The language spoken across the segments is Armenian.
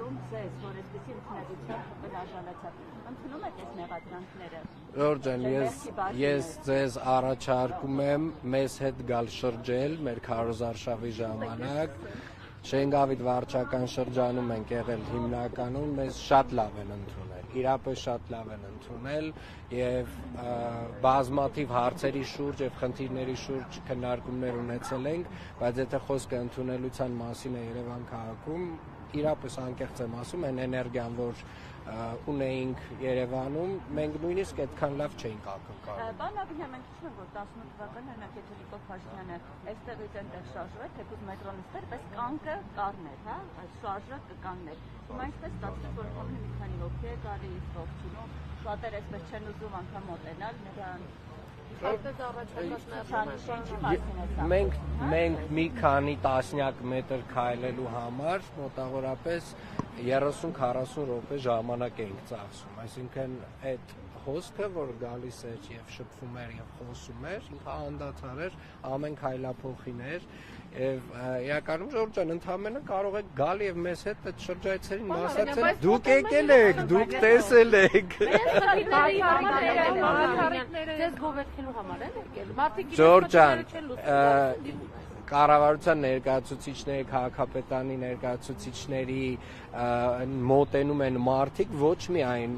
ընտրում ձեզ, որ այսպեսի ընդունելությամբ հրաժարացավ։ Ընդունում եք այս մեղադրանքները։ Ժորժան, ես ձեզ առաջարկում եմ մեզ հետ գալ շրջել մեր քարոզարշավի ժամանակ։ Շենգավիթ վարչական շրջանում ենք եղել հիմնականում, մեզ շատ լավ են ընդունել, իրապես շատ լավ են ընդունել եւ բազմաթիվ հարցերի շուրջ եւ խնդիրների շուրջ քննարկումներ ունեցել ենք, բայց եթե խոսքը ընդունելության մասին է Երևան քաղաքում, իրապես անկեղծ եմ ասում, այն էներգիան, որ ունեինք Երևանում, մենք նույնիսկ այդքան լավ չէինք ակնկալում։ Պարոն Աբիլյան, մենք հիշում ենք, որ 18 թվականին օրինակ եթե Նիկոլ Փաշինյանը այստեղից այնտեղ շարժվեց, թեկուզ մետրոն ստեր, բայց կանգը կառներ, հա, այս շարժը կկանգներ։ Հիմա ինչպես ստացվում, որ ամեն մի քանի հոգի է գալիս, ողջունում, շատեր այսպես չեն ուզում անգամ մոտենալ նրան։ Մենք մի քանի տասնյակ մետր քայլելու համար մոտավորապես 30-40 րոպե ժամանակ էինք ծախսում, այսինքն այդ խոսքը, որ գալիս էր եւ շփվում էր եւ խոսում էր, ինքը անդադար էր, ամեն քայլափոխին էր եւ իրականում Ժորժան ընդհանրապես կարող եք գալ եւ մեզ հետ այդ շրջայցերին մասնակցել, դուք եկել եք, դուք տեսել եք։ Ձեզ գովերքելու համար են եկել։ Մարդիկ Ժորժան, կառավարության ներկայացուցիչների, քաղաքապետարանի ներկայացուցիչների մոտենում են մարդիկ ոչ միայն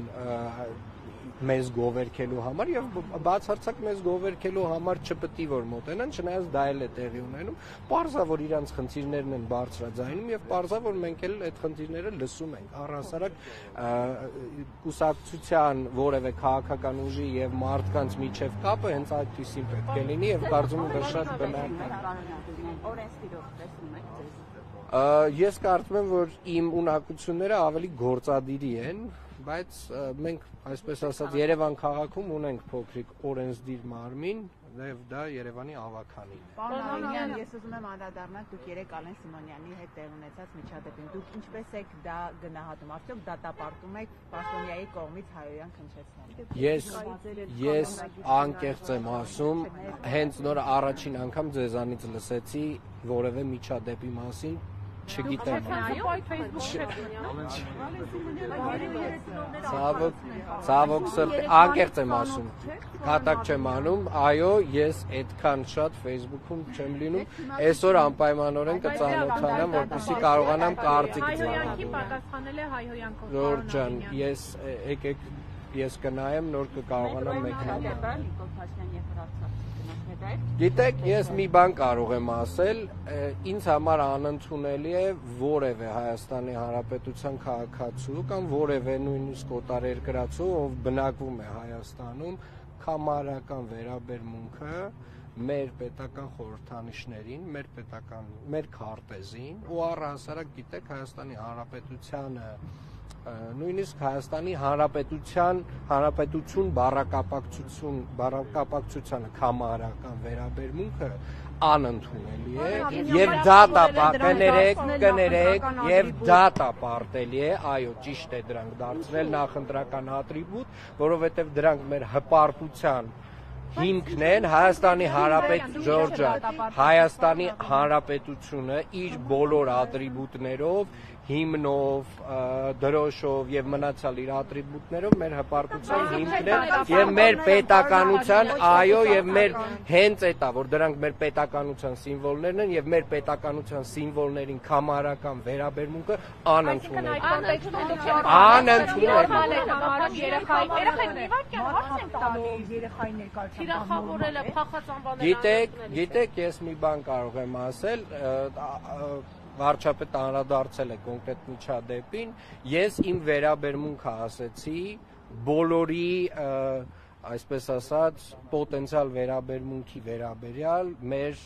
մեզ գովերքելու համար եւ բացարձակ մեզ գովերքելու համար չպետք է որ մոտենան, չնայած դա էլ է տեղի ունենում, պարզա որ իրանց խնդիրներն են բարձրաձայնում եւ պարզա որ մենք էլ այդ խնդիրները լսում ենք։ Առհասարակ կուսակցության որևէ քաղաքական ուժի եւ մարդկանց միջև կապը հենց այդպեսին պետք է լինի եւ կարծում եմ որ շատ բնական է։ Ես կարծում եմ որ իմ ունակությունները ավելի գործադիրի են, բայց մենք այսպես ասած Երևան քաղաքում ունենք փոքրիկ օրենսդիր մարմին, եւ դա Երևանի ավականին է։ Պարոն Աբիլյան, ես ուզում եմ անդրադառնալ, դուք երեք Ալեն Սիմոնյանի հետ տեղ ունեցած միջադեպին։ Դուք ինչպես եք դա գնահատում, արդյոք դատապարտում եք Պաշտոնյայի կողմից հայոյան քննեցնելը։ Ես անկեղծ եմ ասում, հենց նոր առաջին անգամ ձեզանից լսեցի որևէ միջադեպի մասին, չգիտեմ։ Ցավոք սրտի, անկեղծ եմ ասում, կատակ չեմ անում, այո, ես այդքան շատ Facebook-ում չեմ լինում, այսօր անպայմանորեն կծանոթանամ, որպեսզի կարողանամ կարծիք ձեռնարկել։ Ժորժան, ես կնայեմ, նոր կկարողանամ մեկնաբանել։ Գիտեք, ես մի բան կարող եմ ասել, ինձ համար անընդունելի է որևէ Հայաստանի Հանրապետության քաղաքացու կամ որևէ նույնիսկ օտարերկրացու, ով բնակվում է Հայաստանում, կամարական վերաբերմունքը մեր պետական խորհրդանիշներին, մեր քարտեզին ու առհասարակ գիտեք Հայաստանի Հանրապետությանը նույնիսկ Հայաստանի Հանրապետություն բառակապակցությանը կամարական վերաբերմունքը անընդունելի է եւ դատապարտելի է, այո, ճիշտ է դրանք դարձնել նախընտրական ատրիբուտ, որովհետեւ դրանք մեր հպարտության հիմքն են Հայաստանի Հանրապետությունը իր բոլոր ատրիբուտներով, հիմնով, դրոշով եւ մնացյալ իր ատրիբուտներով մեր հպարտության հիմքն է եւ մեր պետականության, այո, եւ մեր հենց էտա, որ դրանք մեր պետականության սիմվոլներն են եւ մեր պետականության սիմվոլներին կամարական վերաբերմունքը Գիտեք, ես մի բան կարող եմ ասել, վարչապետը անդրադարձել է կոնկրետ միջադեպին, ես իմ վերաբերմունքը ասեցի բոլորի, այսպես ասած, պոտենցիալ վերաբերմունքի վերաբերյալ մեր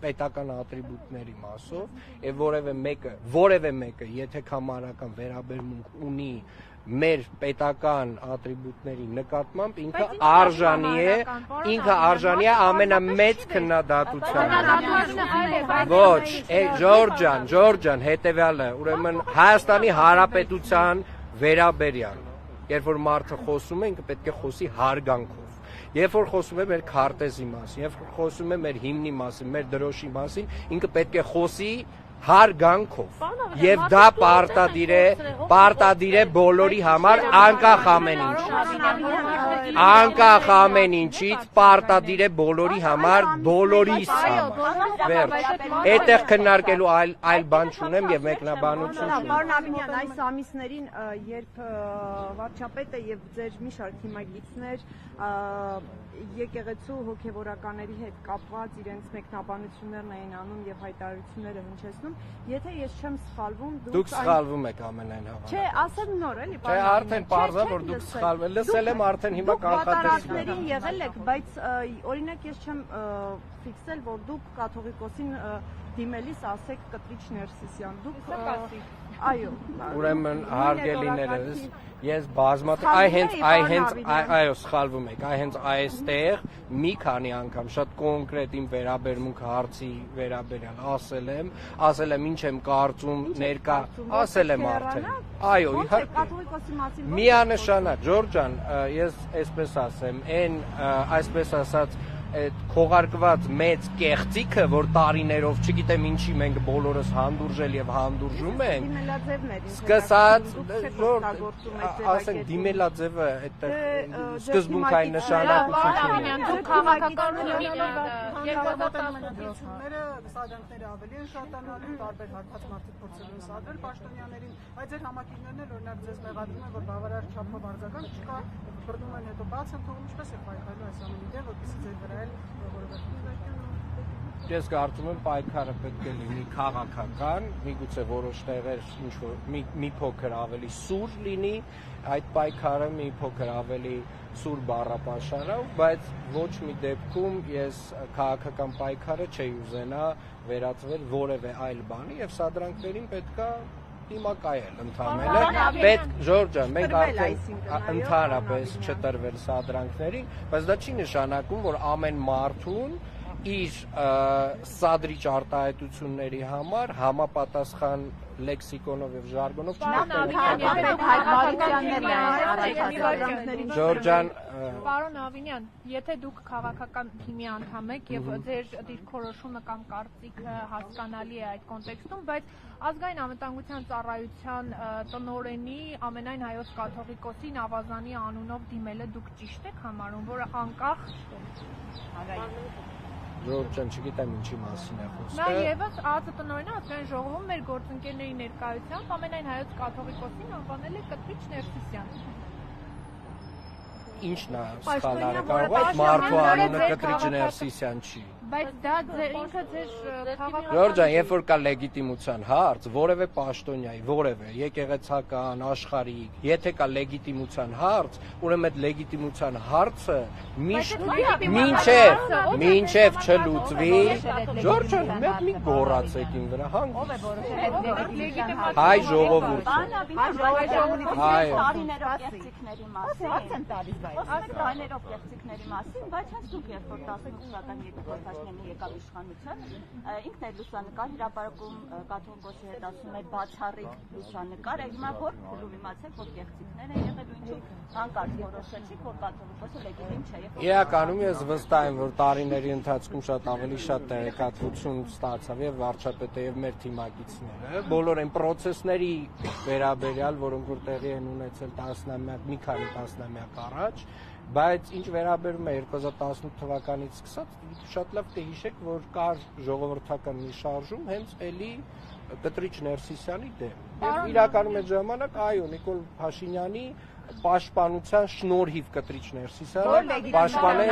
պետական ատրիբուտների մասով եւ որևէ մեկը, եթե կամարական վերաբերմունք ունի մեր պետական ատրիբուտների նկատմամբ ինքը արժանի է ամենամեծ քննադատության։ Ոչ, Ժորժան, հետեւյալը, ուրեմն Հայաստանի Հանրապետության վերաբերյալ, երբ որ մարդը խոսում է, ինքը պետք է խոսի հարգանքով։ Երբ որ խոսում է մեր քարտեզի մասին, երբ որ խոսում է մեր հիմնի մասին, մեր դրոշի մասին, ինքը պետք է խոսի հարգանքով եւ դա պարտադիր է բոլորի համար անկախ ամեն ինչից անկախ ամեն ինչից պարտադիր է բոլորի համար բոլորիս համար վերջ այդտեղ քննարկելու այլ բան չունեմ եւ մեկնաբանություն չունեմ Պարոն Ավինյան այս ամիսներին երբ վարչապետը եւ ձեր մի շարք հիմագիծներ եկեղեցու հոգեվորականների հետ կապված իրենց մեկնաբանություններն էին անում եւ հայտարարությունները հնչեցնում եթե ես չեմ սխալվում դուք սխալվում եք ամենայն հավանաբար Չէ ասեմ նոր էլի Չէ արդեն բարձա որ դուք սխալվել լսել եմ արդեն հիմա կանխատեսում եղել եք բայց օրինակ ես չեմ ֆիքսել որ դուք կաթողիկոսին դիմելիս ասեք կտրիչ Ներսիսյան դուք այո ուրեմն հարգելիներս ես բազմաթիվ այո սխալվում եք հենց այստեղ մի քանի անգամ շատ կոնկրետ իմ վերաբերմունք հարցի վերաբերյալ ասել եմ ինչ եմ կարծում ներկա ասել եմ արդեն այո իհարկե միանշանակ Ջորջ ջան ես այսպես ասեմ այն այսպես ասած այդ քողարկված մեծ կեղծիքը որ տարիներով չգիտեմ ինչի մենք բոլորս հանդուրժել եւ հանդուրժում ենք սկսած ասենք դիմելաձևը այդտեղ սկզբունքային նշանակություն ունի դուք քաղաքական սադրանքները ավելի են շատանալու տարբեր հարբած մարդիկ փորձել են սադրել պաշտոնյաներին բայց ձեր համակիրներն էլ օրինակ ձեզ մեղադրում են որ բավարար չափով արձագանք չկա բռնում են հետո բաց են թողում ինչպես է պայքարելու այս ամենի դեմ որպեսզի ձեր վրա Ես կարծում եմ պայքարը պետք է լինի քաղաքական, միգուցե որոշ տեղեր ինչ-որ մի փոքր ավելի սուր լինի, այդ պայքարը մի փոքր ավելի սուր բառապաշարով, բայց ոչ մի դեպքում ես քաղաքական պայքարը չէի ուզենա վերածվել որևէ այլ բանի եւ սադրանքներին պետքա դիմակայել ընդհանրապես պետք Ժորժ ջան մենք արդեն ընդհանրապես չտրվել սադրանքներին բայց դա չի նշանակում որ ամեն մարդուն իր սադրիչ արտահայտությունների համար համապատասխան լեքսիկոնով եւ ժարգոնով Ջորջ ջան Պարոն Ավինյան, եթե դուք քաղաքական թիմի անդամ եք եւ ձեր դիրքորոշումը կամ կարծիքը հասկանալի է այդ կոնտեքստում, բայց ազգային անվտանգության ծառայության տնօրենի ամենայն հայոց կաթողիկոսին ավազանի անունով դիմելը դուք ճիշտ եք համարում, որը անկախ Ջորջ ջան, չգիտեմ ինչի մասին է խոսքը։ Նա եւս ԱԾ տնօրենը ազգային ժողովում մեր գործընկերների ներկայությամբ ամենայն հայոց կաթողիկոսին անվանել է կտրիչ Ներսիսյան։ Ինչն է սխալարը կարող է մարդու անունը կտրիչ Ներսիսյան չի։ Բայց դա ինքը ձեր քաղաքական Ջորջ ջան, երբ որ կա լեգիտիմության հարց, որևէ պաշտոնյայի, որևէ եկեղեցական, աշխարհիկ, եթե կա լեգիտիմության հարց, ուրեմն այդ լեգիտիմության հարցը մինչև չլուծվի, Ջորջ ջան, մի գոռացեք իմ վրա, հայ ժողովուրդ։ Տարիներով կեղծիքների մասին, բայց հենց դուք երբ որ 12 եկավ իշխանության, ինքն է լուսանկար հրապարակում կաթողիկոսի հետ ասում է բացառիկ լուսանկար, հիմա որ փլուր իմացեք, որ կեղծիքներ են եղել ու ինչու հանկարծ որոշեցիք, որ կաթողիկոսը լեգիտիմ չէ։ Իրականում ես վստահ եմ, որ տարիների ընթացքում ավելի շատ տեղեկատվություն ստացավ եւ վարչապետը եւ մեր թիմակիցները, բոլոր այն process-ների վերաբերյալ, որոնք որ տեղի են ունեցել մի քանի տասնամյակ առաջ, բայց ինչ վերաբերում է 2018 թվականից սկսած շատ լավ կհիշեք, որ կար ժողովրդական մի շարժում հենց էլի կտրիչ Ներսիսյանի դեմ։ Եվ իրականում այդ ժամանակ այո Նիկոլ Փաշինյանի պաշտպանության շնորհիվ կտրիչ Ներսիսյանը պաշտպանել